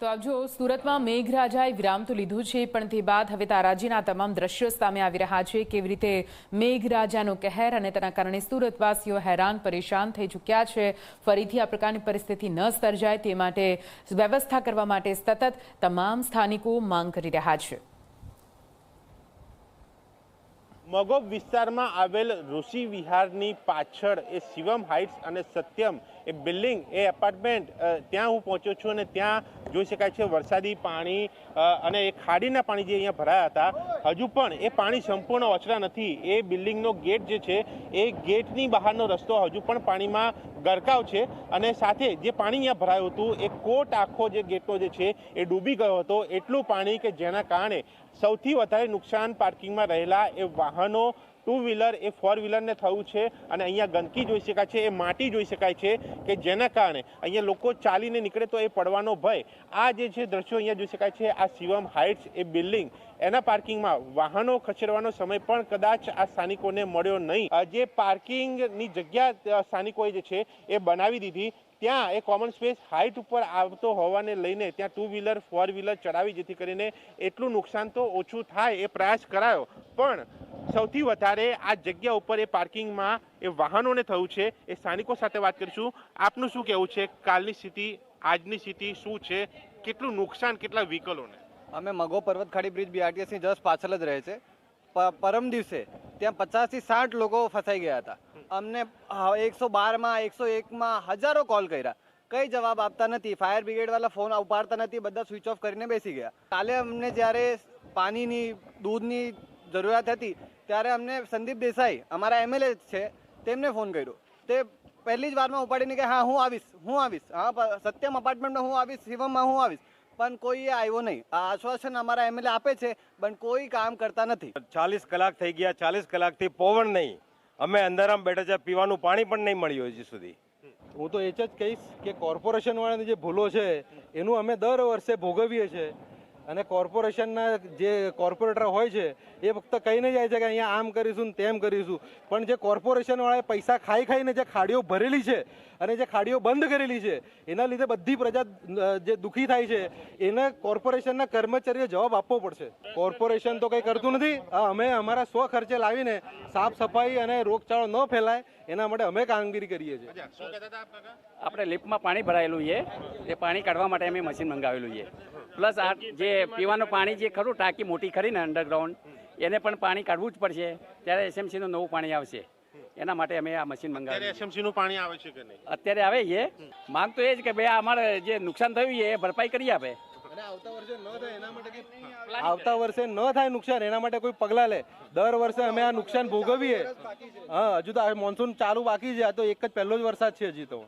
તો આપ જો સુરતમાં મેઘરાજાએ વિરામ તો લીધું છે, પણ તે બાદ હવે તારાજીના તમામ દ્રશ્યો સામે આવી રહ્યા છે. કેવી રીતે મેઘરાજાનો કહેર અને તેના કારણે સુરતવાસીઓ હેરાન પરેશાન થઈ ચૂક્યા છે. ફરીથી આ પ્રકારની પરિસ્થિતિ ન સર્જાય તે માટે વ્યવસ્થા કરવા માટે સતત તમામ સ્થાનિકો માંગ કરી રહ્યા છે. મગોબ વિસ્તારમાં આવેલ ઋષિ વિહારની પાછળ એ શિવમ હાઇટ્સ અને સત્યમ એ બિલ્ડિંગ એ એપાર્ટમેન્ટ ત્યાં હું પહોંચ્યો છું અને ત્યાં જોઈ શકાય છે વરસાદી પાણી અને એ ખાડીના પાણી જે અહીંયા ભરાયા હતા હજુ પણ એ પાણી સંપૂર્ણ ઓછરા નથી. એ બિલ્ડિંગનો ગેટ જે છે એ ગેટની બહારનો રસ્તો હજુ પણ પાણીમાં ગરકાવ છે અને સાથે જે પાણી અહીંયા ભરાયું હતું એ કોટ આખો જે ગેટનો જે છે એ ડૂબી ગયો હતો. એટલું પાણી કે જેના કારણે સૌથી વધારે નુકસાન પાર્કિંગમાં રહેલા એ વાહનો ટુ વ્હીલર એ ફોર વ્હીલરને થયું છે અને અહીંયા ગંદકી જોઈ શકાય છે, એ માટી જોઈ શકાય છે કે જેના કારણે અહીંયા લોકો ચાલીને નીકળે તો એ પડવાનો ભય. આ જે છે દ્રશ્યો અહીંયા જોઈ શકાય છે. આ શિવમ હાઇટ્સ એ બિલ્ડિંગ એના પાર્કિંગમાં વાહનો ખસેડવાનો સમય પણ કદાચ આ સ્થાનિકોને મળ્યો નહીં. જે પાર્કિંગની જગ્યા સ્થાનિકોએ જે છે એ બનાવી દીધી ત્યાં એ કોમન સ્પેસ હાઇટ ઉપર આવતો હોવાને લઈને ત્યાં ટુ વ્હીલર ફોર વ્હીલર ચડાવી, જેથી કરીને એટલું નુકસાન તો ઓછું થાય એ પ્રયાસ કરાયો. પણ સૌથી વધારે આ જગ્યા ઉપર એ પાર્કિંગમાં એ વાહનોને થયું છે. એ સ્થાનિકો સાથે વાત કરીશું. આપનું શું કહેવું છે? કાલની સ્થિતિ, આજની સ્થિતિ શું છે? કેટલું નુકસાન, કેટલા વ્હીકલોને? અમે મગો પર્વત ખાડી બ્રિજ બીઆરટીએસની જસ્ટ પાછળ જ રહે છે. પરમ દિવસે ત્યાં 50 થી 60 લોકો ફસાઈ ગયા હતા. અમને 112માં 101માં હજારો કોલ કર્યા, કઈ જવાબ આપતા નથી. ફાયર બ્રિગેડ વાળા ફોન ઉપાડતા નથી, બધા સ્વિચ ઓફ કરીને બેસી ગયા. કાલે અમને જ્યારે પાણીની દૂધની જરૂરિયાત હતી ત્યારે અમને સંદીપ દેસાઈ અમારા એમએલએ છે તેમને ફોન કર્યો. તે પહેલી જ વારમાં ઉપાડીને કે હા હું આવીશ, હા સત્યમ અપાર્ટમેન્ટમાં હું આવીશ, શિવમમાં હું આવીશ, પણ કોઈ આવ્યો નહીં. આ આશ્વાસન અમારા એમએલએ આપે છે પણ કોઈ કામ કરતા નથી. 40 કલાક થઈ ગયા, 40 કલાકથી પવન નહીં. અમે અંધારામાં બેઠા છે, પીવાનું પાણી પણ નહીં મળ્યું હજી સુધી. હું તો એ જ કહીશ કે કોર્પોરેશન વાળાની જે ભૂલો છે એનું અમે દર વર્ષે ભોગવીએ છીએ અને કોર્પોરેશનના જે કોર્પોરેટર હોય છે એ ફક્ત કહીને જાય છે કે અહીંયા આમ કરીશું ને તેમ કરીશું, પણ જે કોર્પોરેશનવાળાએ પૈસા ખાઈને જે ખાડીઓ ભરેલી છે અને જે ખાડીઓ બંધ કરેલી છે એના લીધે બધી પ્રજા જે દુઃખી થાય છે એને કોર્પોરેશનના કર્મચારીએ જવાબ આપવો પડશે. કોર્પોરેશન તો કંઈ કરતું નથી. અમે અમારા સ્વ ખર્ચે લાવીને સાફ સફાઈ અને રોગચાળો ન ફેલાય એના માટે અમે કામગીરી કરીએ છીએ. આપણે લિફ્ટમાં પાણી ભરાયેલું છે, એ પાણી કાઢવા માટે અમે મશીન મંગાવેલું છે. પ્લસ આ જે પીવાનું પાણી જે ખરું ટાંકી મોટી ખરી ને અંડરગ્રાઉન્ડ, એને પણ પાણી કાઢવું જ પડશે. ત્યારે એસએમસીનું નવું પાણી આવશે, એના માટે અમે આ મશીન મંગાવ્યું. એસએમસીનું પાણી આવે છે કે નહીં? અત્યારે આવે છે. માંગ તો એ જ કે ભાઈ અમારે જે નુકસાન થયું છે એ ભરપાઈ કરી આપે. આવતા વર્ષે ન થાય નુકસાન એના માટે કોઈ પગલાં લે. દર વર્ષે અમે આ નુકસાન ભોગવીએ. હા, હજુ તો મોન્સૂન ચાલુ બાકી છે. આ તો એક જ પહેલો જ વરસાદ છે. હજી તો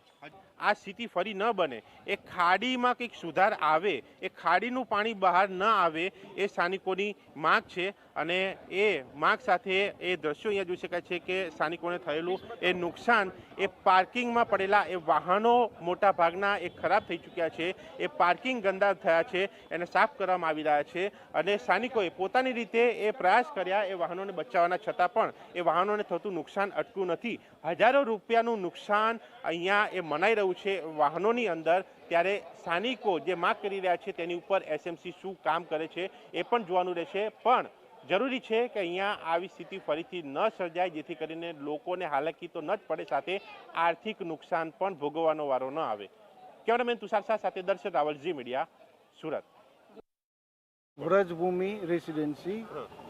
આ સ્થિતિ ફરી ન બને, એ ખાડીમાં કંઈક સુધાર આવે, એ ખાડીનું પાણી બહાર ન આવે, એ સ્થાનિકોની માંગ છે. અને એ માંગ સાથે એ દ્રશ્યો અહીંયા જોઈ શકાય છે કે સ્થાનિકોને થયેલું એ નુકસાન, એ પાર્કિંગમાં પડેલા એ વાહનો મોટા ભાગના એ ખરાબ થઈ ચૂક્યા છે. એ પાર્કિંગ ગંદા થયા છે, એને સાફ કરવામાં આવી રહ્યા છે. અને સ્થાનિકોએ પોતાની રીતે એ પ્રયાસ કર્યા એ વાહનોને બચાવવાના, છતાં પણ એ વાહનોને થતું નુકસાન અટકું નથી. હજારો રૂપિયાનું નુકસાન અહીંયા એ મનાઈ રહ્યું છે વાહનોની અંદર. ત્યારે સ્થાનિકો જે માંગ કરી રહ્યા છે તેની ઉપર એસએમસી શું કામ કરે છે એ પણ જોવાનું રહેશે. પણ જરૂરી છે કે અહીંયા આવી સ્થિતિ ફરીથી ન સર્જાય, જેથી કરીને લોકોને હાલાકી તો ન જ પડે, સાથે આર્થિક નુકસાન પણ ભોગવવાનો વારો ન આવે. કેમેરામેન તુષાર શાહ સાથે દર્શક રાવલ, ઝી મીડિયા, સુરત. વ્રજભૂમિ રેસિડેન્સી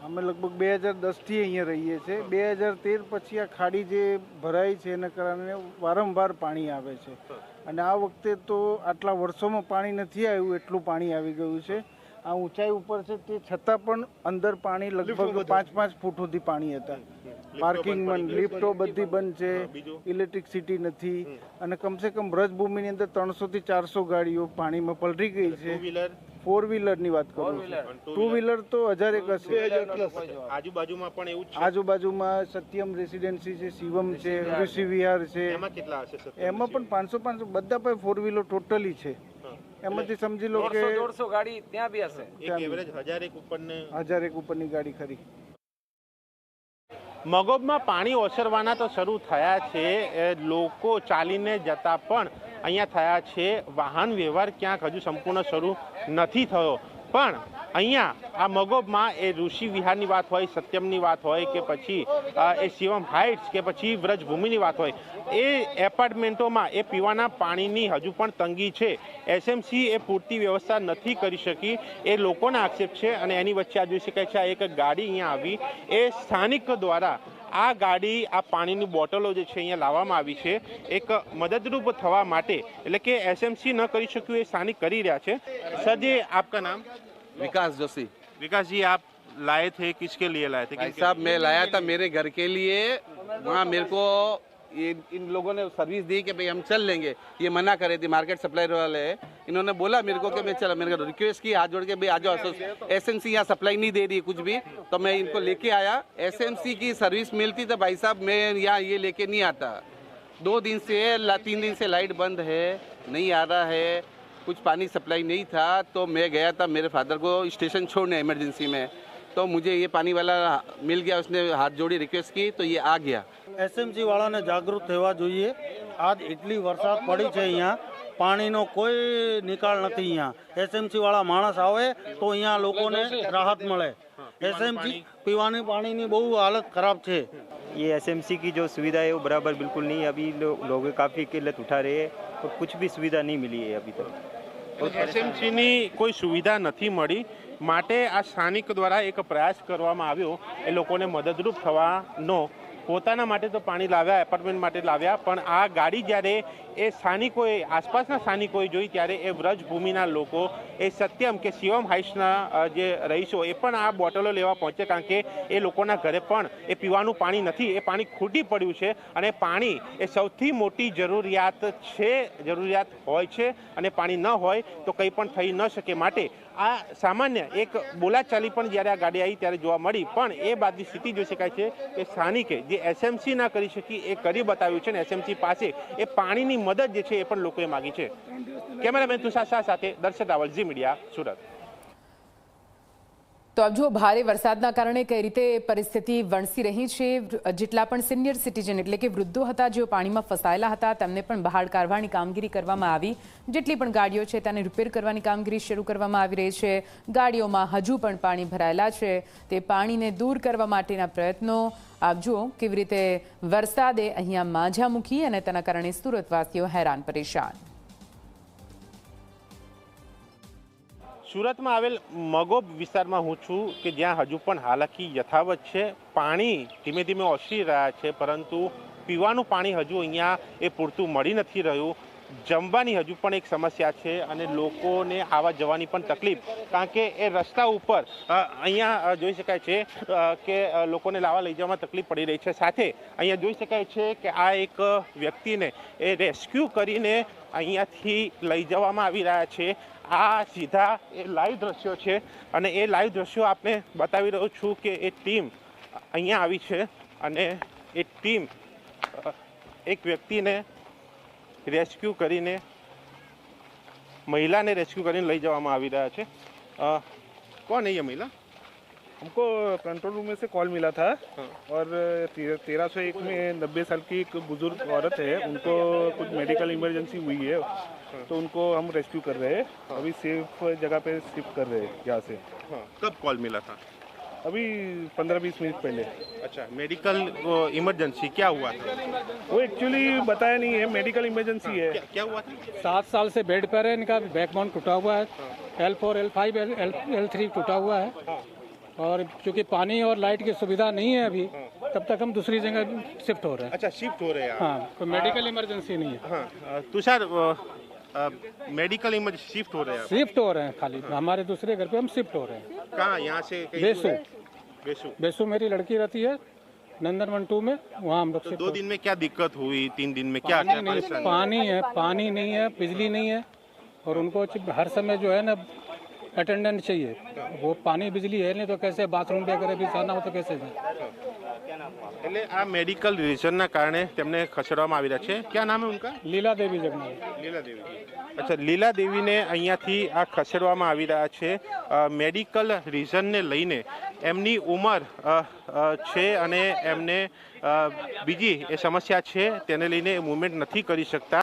અમે લગભગ 2010થી અહીંયા રહીએ છીએ. 2013 પછી આ ખાડી જે ભરાઈ છે એના કારણે વારંવાર પાણી આવે છે અને આ વખતે તો આટલા વર્ષોમાં પાણી નથી આવ્યું એટલું પાણી આવી ગયું છે. આ ઊંચાઈ ઉપર છે તે છતાં પણ અંદર પાણી લગભગ 5-5 ફૂટ સુધી પાણી હતા. પાર્કિંગમાં લિફ્ટો બધી બંધ છે, ઇલેક્ટ્રિસિટી નથી અને કમસે કમ વ્રજભૂમિની અંદર 300 થી 400 ગાડીઓ પાણીમાં પલળી ગઈ છે. ફોર વ્હીલરની વાત કરું છું, ટુ વ્હીલર તો 1001 હશે. આજુબાજુમાં પણ એવું છે. આજુબાજુમાં સત્યમ રેસિડેન્સી છે, શિવમ છે, ઋષિ વિહાર છે. એમાં પણ 500 બધા પણ ફોર વ્હીલર ટોટલી છે. એમાંથી સમજી લો કે 100-150 ગાડી ત્યાં બી હશે. એક એવરેજ 1001 ઉપરની ગાડી ખરી. મગોબમાં પાણી ઓસરવાના તો શરૂ થયા છે. લોકો ચાલીને જતા પણ અહીંયા થયા છે. વાહન વ્યવહાર ક્યાંક હજુ સંપૂર્ણ શરૂ નથી થયો, પણ અહીંયા આ મગોબમાં એ ઋષિ વિહારની વાત હોય, સત્યમની વાત હોય કે પછી એ શિવમ હાઇટ્સ કે પછી વ્રજભૂમિની વાત હોય, એ એપાર્ટમેન્ટોમાં એ પીવાના પાણીની હજુ પણ તંગી છે. એસએમસી એ પૂરતી વ્યવસ્થા નથી કરી શકી, એ લોકોના આક્ષેપ છે. અને એની વચ્ચે આ જોઈ શકાય છે, આ એક ગાડી અહીંયા આવી, એ સ્થાનિક દ્વારા આ ગાડી આ પાણીની બોટલો જે છે અહીંયા લાવવામાં આવી છે એક મદદરૂપ થવા માટે, એટલે કે એસએમસી ન કરી શક્યું એ સ્થાનિક કરી રહ્યા છે. સર जी आपका नाम? विकास जोशी। विकास जी, आप लाए थे, किसके लिए लाए थे? भाई साहब मैं लाया था मेरे घर के लिए। वहाँ मेरे को ये इन लोगों ने सर्विस दी कि भाई हम चल लेंगे, ये मना करे थे मार्केट सप्लायर वाले। इन्होंने बोला मेरे को कि मैं चला, मेरे को रिक्वेस्ट की हाथ जोड़ के भाई आ जाओ, एसएमसी यहाँ सप्लाई नहीं दे रही है कुछ भी, तो मैं इनको लेके आया। एसएमसी की सर्विस मिलती तो भाई साहब मैं यहाँ ये लेके नहीं आता। 2 दिन से 3 दिन से लाइट बंद है, नहीं आ रहा है, कुछ पानी सप्लाई नहीं था। तो मैं गया था मेरे फादर को स्टेशन छोड़ने इमरजेंसी में, तो मुझे ये पानी वाला मिल गया, उसने हाथ जोड़ी रिक्वेस्ट की तो ये आ गया। એસએમસી વાળાને જાગૃત થવા જોઈએ. આજ એટલી વરસાદ પડી છે, અહીંયા પાણીનો કોઈ નિકાલ નથી. અહીંયા એસએમસી વાળા માણસ આવે તો અહીંયા લોકોને રાહત મળે. એસએમસી પીવાની પાણીની બહુ હાલત ખરાબ છે. ये एसएमसी की जो सुविधा है वो बराबर बिल्कुल नहीं है। अभी लोग काफ़ी किल्लत उठा रहे हैं और कुछ भी सुविधा नहीं मिली है अभी तक। એસએમસીની કોઈ સુવિધા નથી મળી, માટે આ સ્થાનિક દ્વારા એક પ્રયાસ કરવામાં આવ્યો એ લોકોને મદદરૂપ થવાનો. પોતાના માટે તો પાણી લાવ્યા, એપાર્ટમેન્ટ માટે લાવ્યા, પણ આ ગાડી જ્યારે એ સ્થાનિકોએ, આસપાસના સ્થાનિકોએ જોઈ ત્યારે એ વ્રજભૂમિના લોકો, એ સત્યમ કે શિવમ હાઇટ્સના જે રહીશો એ પણ આ બોટલો લેવા પહોંચે, કારણ કે એ લોકોના ઘરે પણ એ પીવાનું પાણી નથી, એ પાણી ખૂટી પડ્યું છે. અને પાણી એ સૌથી મોટી જરૂરિયાત છે, જરૂરિયાત હોય છે, અને પાણી ન હોય તો કંઈ પણ થઈ ન શકે. માટે આ સામાન્ય એક બોલાચાલી પણ જ્યારે આ ગાડી આવી ત્યારે જોવા મળી, પણ એ બાદની સ્થિતિ જોઈ શકાય છે કે સ્થાનિકે જે એસએમસી ના કરી શકી એ કરી બતાવ્યું છે, ને એસએમસી પાસે એ પાણીની મદદ જે છે એ પણ લોકોએ માગી છે. કેમેરામેન તુષાર શાહ સાથે દર્શક રાવલ, ઝી મીડિયા, સુરત. તો આપ જુઓ, ભારે વરસાદના કારણે કઈ રીતે પરિસ્થિતિ વણસી રહી છે. જેટલા પણ સિનિયર સિટીઝન એટલે કે વૃદ્ધો હતા જેઓ પાણીમાં ફસાયેલા હતા તેમને પણ બહાર કાઢવાની કામગીરી કરવામાં આવી. જેટલી પણ ગાડીઓ છે તેને રિપેર કરવાની કામગીરી શરૂ કરવામાં આવી રહી છે. ગાડીઓમાં હજુ પણ પાણી ભરાયેલા છે, તે પાણીને દૂર કરવા માટેના પ્રયત્નો. આપ જુઓ કેવી રીતે વરસાદે અહીંયા માઝા મૂકી અને તેના કારણે સુરતવાસીઓ હેરાન પરેશાન. સુરતમાં આવેલ મગોબ વિસ્તારમાં હું છું કે જ્યાં હજુ પણ હાલાકી યથાવત છે. પાણી ધીમે ધીમે ઓસરી રહ્યા છે, પરંતુ પીવાનું પાણી હજુ અહીંયા એ પૂરતું મળી નથી રહ્યું. જમવાની હજુ પણ એક સમસ્યા છે અને લોકોને આવવા જવાની પણ તકલીફ, કારણ કે એ રસ્તા ઉપર અહીંયા જોઈ શકાય છે કે લોકોને લાવવા લઈ જવામાં તકલીફ પડી રહી છે. સાથે અહીંયા જોઈ શકાય છે કે આ એક વ્યક્તિને એ રેસ્ક્યુ કરીને અહીંયાથી લઈ જવામાં આવી રહ્યા છે. આ સીધા એ લાઈવ દ્રશ્યો છે અને એ લાઈવ દ્રશ્યો આપને બતાવી રહ્યો છું કે એ ટીમ અહીંયા આવી છે અને એ ટીમ એક વ્યક્તિને રેસ્ક્યુ કરીને, महिला ने रेस्क्यू કરીને લઈ જવામાં આવી રહ્યા છે. कौन है ये महिला? हमको कंट्रोल रूम में से कॉल मिला था और 1301 में 90 साल की एक बुजुर्ग औरत है, उनको कुछ मेडिकल इमरजेंसी हुई है, तो उनको हम रेस्क्यू कर रहे हैं. अभी सेफ जगह पे शिफ्ट कर रहे हैं यहाँ से. कब कॉल मिला था? अभी 15-20 मिनट पहले. अच्छा, मेडिकल इमरजेंसी क्या हुआ था? वो एक्चुअली बताया नहीं है, मेडिकल इमरजेंसी है. क्या हुआ था? 7 साल से बेड पर है, इनका बैकबोन टूटा हुआ है, L4, L5, L3 टूटा हुआ है, और क्योंकि पानी और लाइट की सुविधा नहीं है अभी, तब तक हम दूसरी जगह शिफ्ट हो रहे हैं. अच्छा, शिफ्ट हो रहे हैं. हाँ, कोई मेडिकल इमरजेंसी नहीं है. हाँ, तुषार, मेडिकल इमरजेंसी शिफ्ट हो रहे हैं? शिफ्ट हो रहे हैं, खाली हमारे दूसरे घर पे हम शिफ्ट हो रहे हैं. कहाँ? यहाँ से बेसू मेरी लड़की रहती है, नंदनवन 2 में, वहाँ हम लोग. तो 2 दिन में क्या दिक्कत हुई? 3 दिन में क्या पानी नहीं है, बिजली नहीं है, और उनको हर समय जो है ना अटेंडेंट चाहिए. वो पानी बिजली है नहीं तो कैसे बाथरूम वगैरह भी जाना हो तो कैसे जाए. એટલે આ મેડિકલ રીઝનના કારણે તેમને ખસેડવામાં આવી રહ્યા છે. क्या नाम है उनका? लीला देवी जगना. લીલા દેવી. અચ્છા, લીલા દેવીને અહીંયાથી આ ખસેડવામાં આવી રહ્યા છે મેડિકલ રીઝનને લઈને. એમની ઉંમર છે અને એમને બીજી એ સમસ્યા છે, તેને લઈને મૂવમેન્ટ નથી કરી શકતા.